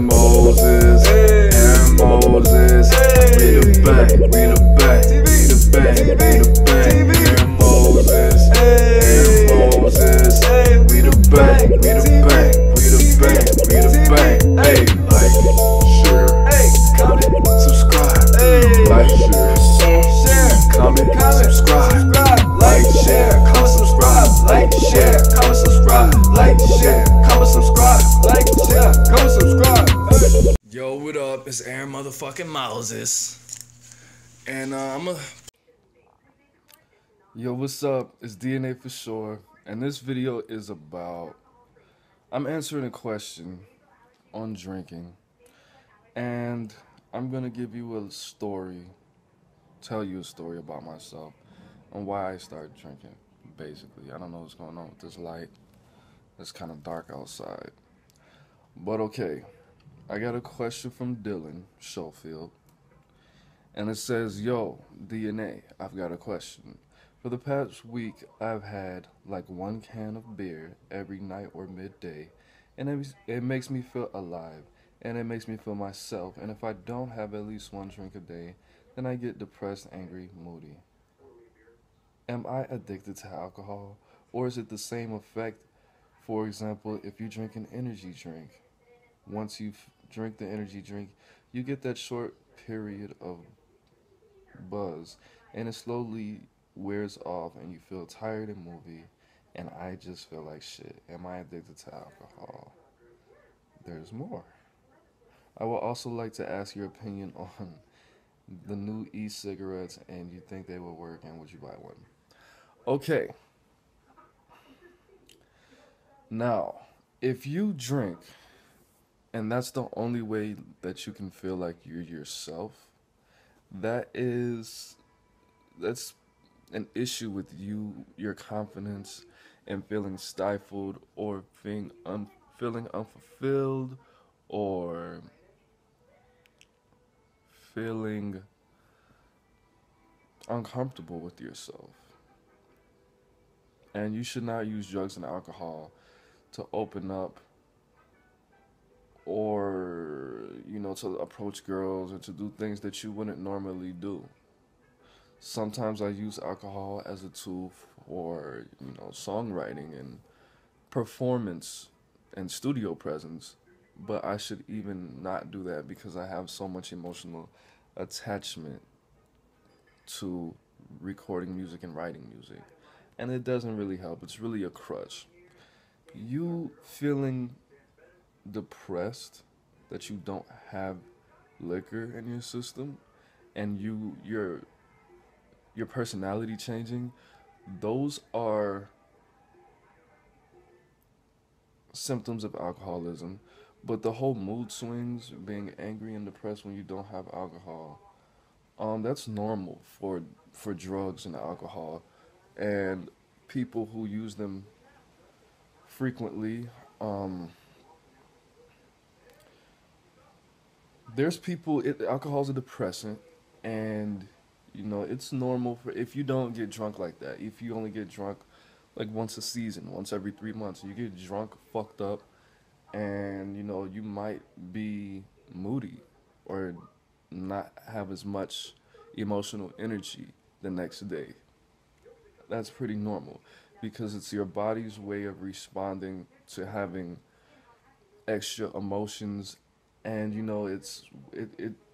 AaroniMoses, AaroniMoses, we the bang, we the bang, we the bang, we the bang, AaroniMoses, AaroniMoses, we the bang, we the bang, we the bang, we the bang. Hey, like, share, comment, subscribe, like, share, comment, subscribe, like, share, comment, subscribe, like, share, comment, subscribe, like, share, comment, subscribe, like, share, comment, subscribe. Yo, what up? It's AaroniMoses, and Yo, what's up? It's DNA for sure, and this video is about I'm answering a question on drinking, and I'm gonna give you a story, tell you a story about myself and why I started drinking. Basically, I don't know what's going on with this light. It's kind of dark outside, but okay. I got a question from Dylan Schofield, and it says, yo, DNA, I've got a question. For the past week, I've had like 1 can of beer every night or midday, and it makes me feel alive, and it makes me feel myself, and if I don't have at least 1 drink a day, then I get depressed, angry, moody. Am I addicted to alcohol, or is it the same effect? For example, if you drink an energy drink, once you drink the energy drink, you get that short period of buzz, and it slowly wears off, and you feel tired and moody, and I just feel like shit. Am I addicted to alcohol? There's more. I would also like to ask your opinion on the new e-cigarettes, and you think they will work, and would you buy one? Okay. Now, if you drink, and that's the only way that you can feel like you're yourself, that's an issue with you, your confidence, and feeling stifled, or feeling unfulfilled, or feeling uncomfortable with yourself. And you should not use drugs and alcohol to open up, or, you know, to approach girls or to do things that you wouldn't normally do. Sometimes I use alcohol as a tool for, you know, songwriting and performance and studio presence, but I should even not do that because I have so much emotional attachment to recording music and writing music, and it doesn't really help. It's really a crutch. You feeling depressed that you don't have liquor in your system, and your personality changing, those are symptoms of alcoholism. But the whole mood swings, being angry and depressed when you don't have alcohol, that's normal for drugs and alcohol, and people who use them frequently. There's people, alcohol's a depressant, and, you know, it's normal for, if you don't get drunk like that, if you only get drunk like once a season, once every 3 months, you get drunk, fucked up, and, you know, you might be moody or not have as much emotional energy the next day. That's pretty normal because it's your body's way of responding to having extra emotions, and, you know, it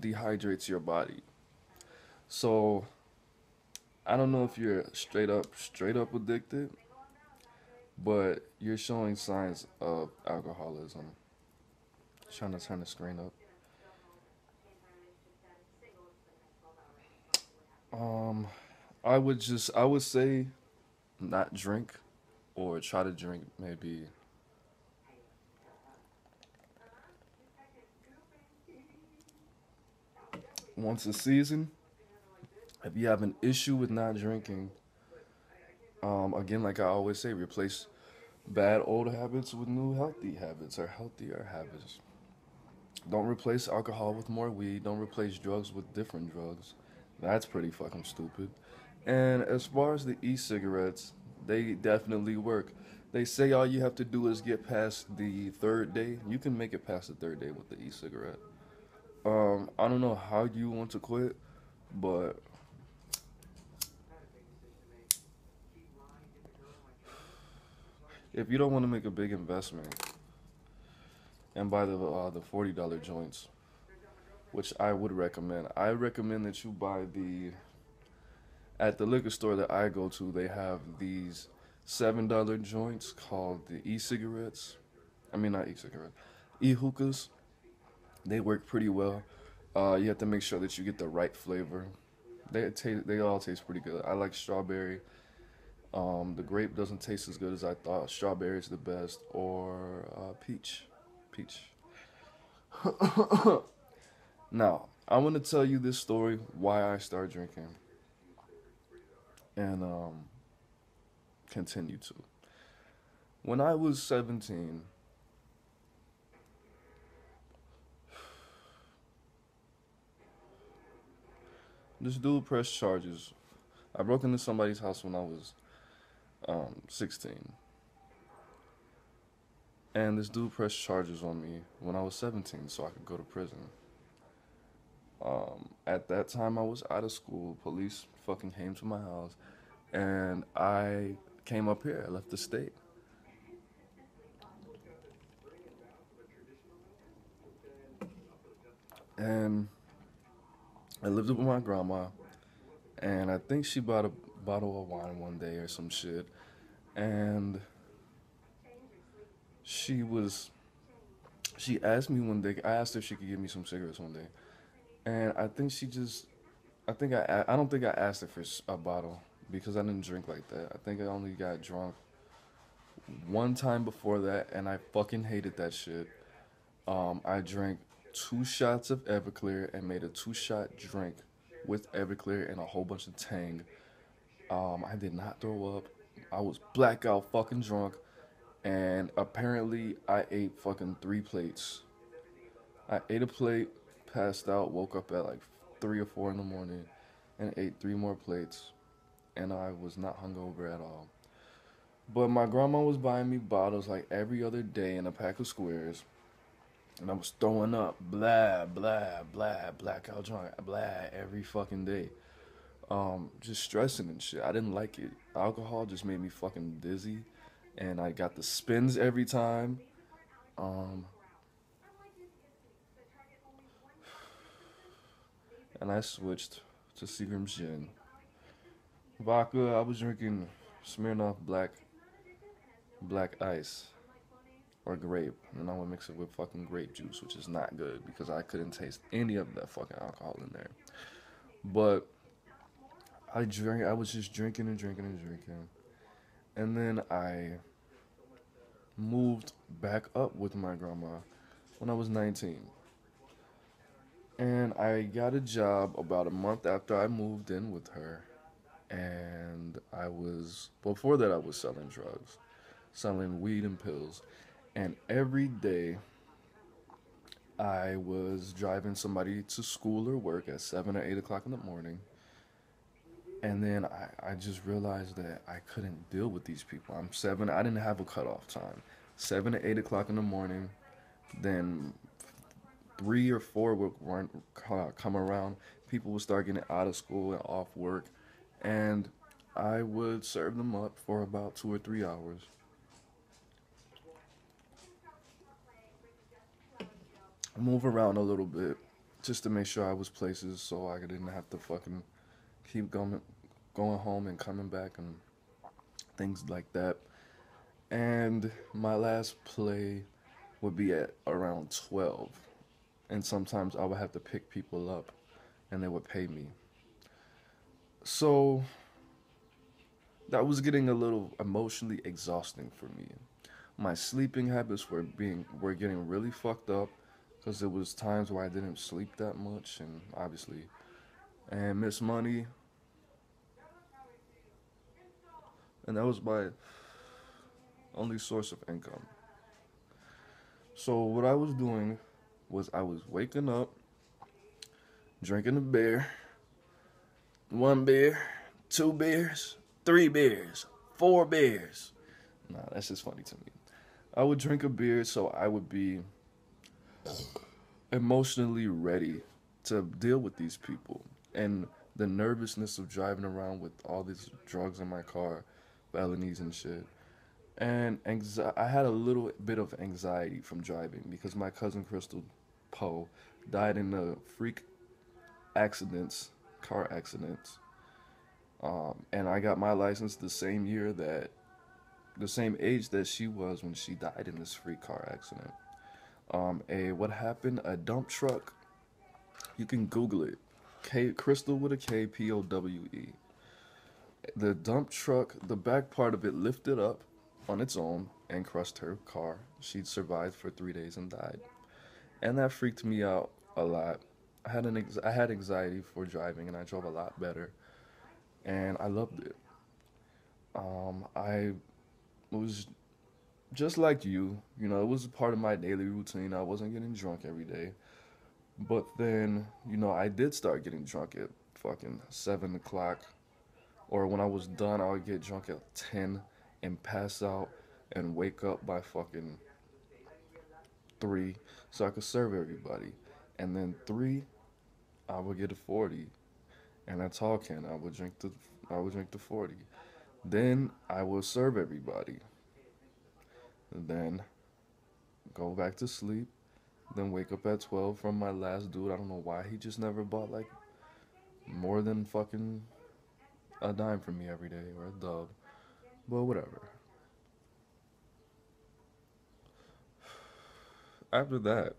dehydrates your body. So I don't know if you're straight up addicted, but you're showing signs of alcoholism. Trying to turn the screen up. I would say not drink, or try to drink maybe once a season. If you have an issue with not drinking, again, like I always say, replace bad old habits with new healthy habits, or healthier habits. Don't replace alcohol with more weed. Don't replace drugs with different drugs. That's pretty fucking stupid. And as far as the e-cigarettes, they definitely work. They say all you have to do is get past the third day. You can make it past the third day with the e-cigarette. I don't know how you want to quit, but if you don't want to make a big investment and buy the $40 joints, which I would recommend, I recommend that you buy at the liquor store that I go to, they have these $7 joints called the e-cigarettes. I mean, not e-cigarettes, e-hookahs. They work pretty well. You have to make sure that you get the right flavor. They all taste pretty good. I like strawberry. The grape doesn't taste as good as I thought. Strawberry is the best, or peach. Now, I want to tell you this story why I started drinking, and continue to. When I was 17, this dude pressed charges. I broke into somebody's house when I was 16. And this dude pressed charges on me when I was 17 so I could go to prison. At that time, I was out of school. Police fucking came to my house. And I came up here. I left the state. And I lived with my grandma. And I think she bought a bottle of wine one day or some shit. And she asked me one day, I asked her if she could give me some cigarettes one day. And I think I don't think I asked her for a bottle because I didn't drink like that. I think I only got drunk one time before that, and I fucking hated that shit. I drank 2 shots of Everclear and made a 2-shot drink with Everclear and a whole bunch of Tang. I did not throw up. I was blackout fucking drunk. And apparently I ate fucking 3 plates. I ate a plate, passed out, woke up at like 3 or 4 in the morning, and ate 3 more plates. And I was not hungover at all. But my grandma was buying me bottles like every other day in a pack of squares. And I was throwing up, blah, blah, blah, blackout drunk, blah, every fucking day. Just stressing and shit. I didn't like it. Alcohol just made me fucking dizzy. And I got the spins every time. And I switched to Seagram's Gin. Vodka, I was drinking Smirnoff Black Ice. Or grape. And I would mix it with fucking grape juice, which is not good because I couldn't taste any of that fucking alcohol in there. But I was just drinking and drinking and drinking. And then I moved back up with my grandma when I was 19. And I got a job about a month after I moved in with her. And before that I was selling drugs, selling weed and pills. And every day I was driving somebody to school or work at 7 or 8 o'clock in the morning. And then I just realized that I couldn't deal with these people. I didn't have a cutoff time. 7 to 8 o'clock in the morning, then 3 or 4 would come around. People would start getting out of school and off work. And I would serve them up for about 2 or 3 hours. Move around a little bit just to make sure I was places so I didn't have to fucking keep going home and coming back and things like that. And my last play would be at around 12. And sometimes I would have to pick people up and they would pay me. So that was getting a little emotionally exhausting for me. My sleeping habits were getting really fucked up because there was times where I didn't sleep that much and miss money. And that was my only source of income. So what I was doing was I was waking up, drinking a beer, 1 beer, 2 beers, 3 beers, 4 beers. Nah, that's just funny to me. I would drink a beer so I would be emotionally ready to deal with these people and the nervousness of driving around with all these drugs in my car, felonies and shit. And I had a little bit of anxiety from driving because my cousin Crystal Poe died in a freak accidents, car accidents. And I got my license the same year that, the same age that she was when she died in this freak car accident. What happened? A dump truck. You can Google it. Crystal with a K, Powe. The dump truck, the back part of it lifted up on its own and crushed her car. She'd survived for 3 days and died. And that freaked me out a lot. I had anxiety for driving, and I drove a lot better, and I loved it. I was just like you know, it was a part of my daily routine. I wasn't getting drunk every day, but then, you know, I did start getting drunk at fucking 7 o'clock, or when I was done, I would get drunk at 10 and pass out and wake up by fucking 3 so I could serve everybody. And then 3, I would get a 40, and that's all can. I would drink the 40. Then I would serve everybody. Then go back to sleep. Then wake up at 12 from my last dude. I don't know why he just never bought like more than fucking a dime for me every day, or a dub. But whatever. After that,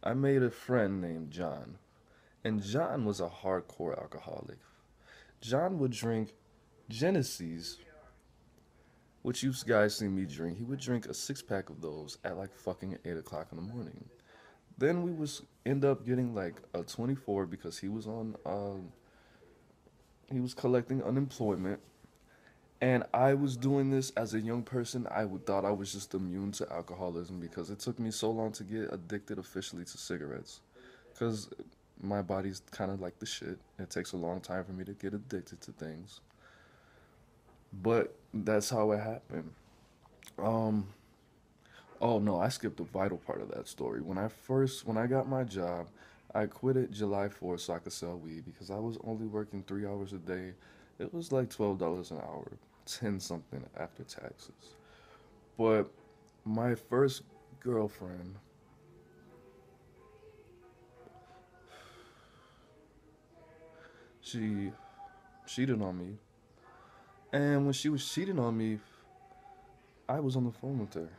I made a friend named John. And John was a hardcore alcoholic. John would drink Genesees, which you guys see me drink. He would drink a 6-pack of those at like fucking 8 o'clock in the morning. Then we was end up getting like a 24 because he was he was collecting unemployment. And I was doing this as a young person. Thought I was just immune to alcoholism because it took me so long to get addicted officially to cigarettes. Because my body's kind of like the shit. It takes a long time for me to get addicted to things. But that's how it happened. Oh no, I skipped a vital part of that story. When I got my job, I quit it July 4th so I could sell weed because I was only working 3 hours a day. It was like $12 an hour, 10 something after taxes. But my first girlfriend, she cheated on me. And when she was cheating on me, I was on the phone with her.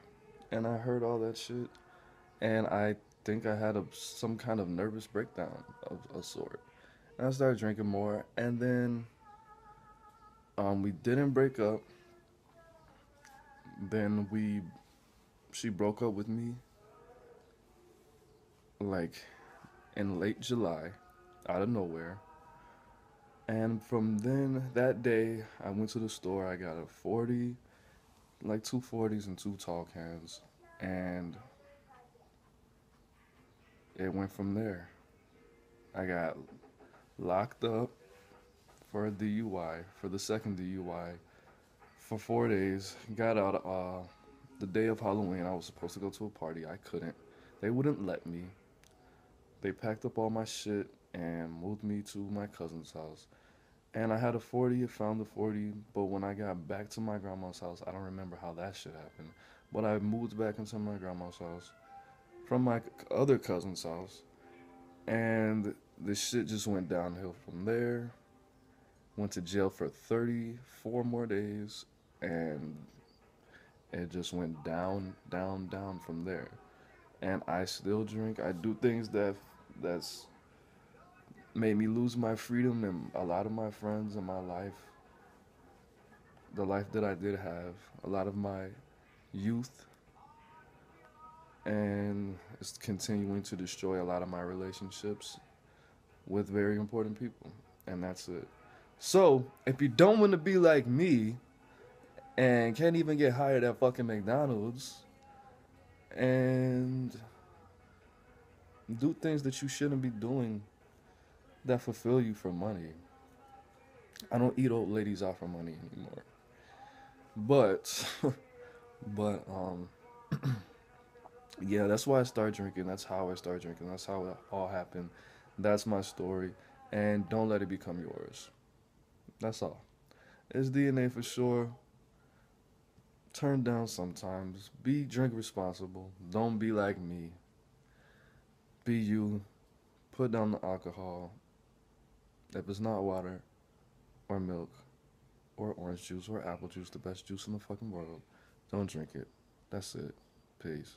And I heard all that shit. And I think I had some kind of nervous breakdown of a sort. And I started drinking more. And then we didn't break up. Then she broke up with me like in late July, out of nowhere. And from then, that day, I went to the store. I got a 40, like 2 40s and 2 tall cans. And it went from there. I got locked up for a DUI, for the second DUI, for 4 days. Got out the day of Halloween. I was supposed to go to a party. I couldn't. They wouldn't let me. They packed up all my shit and moved me to my cousin's house. And I had a 40, I found the 40, but when I got back to my grandma's house, I don't remember how that shit happened. But I moved back into my grandma's house from my other cousin's house, and the shit just went downhill from there. Went to jail for 34 more days, and it just went down, down, down from there. And I still drink. I do things that's made me lose my freedom and a lot of my friends in my life, the life that I did have, a lot of my youth, and it's continuing to destroy a lot of my relationships with very important people, and that's it. So, if you don't want to be like me and can't even get hired at fucking McDonald's and do things that you shouldn't be doing that fulfill you for money. I don't eat old ladies out for money anymore. But, but, yeah, that's why I started drinking. That's how I started drinking. That's how it all happened. That's my story. And don't let it become yours. That's all. It's DNA for sure. Turn down sometimes. Drink responsible. Don't be like me. Be you. Put down the alcohol. If it's not water or milk or orange juice or apple juice, the best juice in the fucking world, don't drink it. That's it. Peace.